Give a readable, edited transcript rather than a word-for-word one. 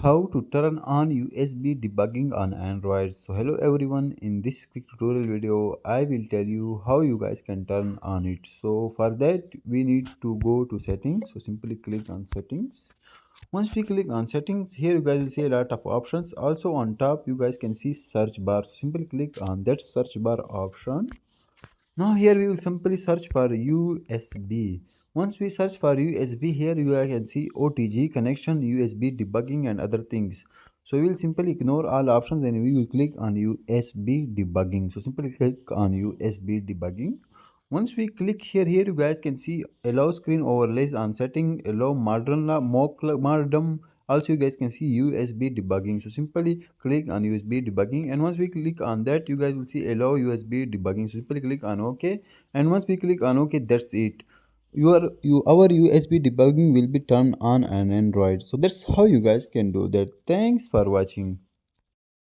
How to turn on USB debugging on Android. So hello everyone, in this quick tutorial video I will tell you how you guys can turn on it. So for that we need to go to settings. So simply click on settings. Once we click on settings, here you guys will see a lot of options. Also on top you guys can see search bar. So simply click on that search bar option. Now here we will simply search for USB. Once we search for USB, here you can see OTG connection, USB debugging and other things. So we will simply ignore all options and we will click on USB debugging. So simply click on USB debugging. Once we click here you guys can see allow screen overlays on setting, allow modem. Also you guys can see USB debugging. So simply click on USB debugging, and once we click on that you guys will see allow USB debugging. So simply click on OK, and once we click on OK, that's it. Our USB debugging will be turned on an Android. So that's how you guys can do that. Thanks for watching.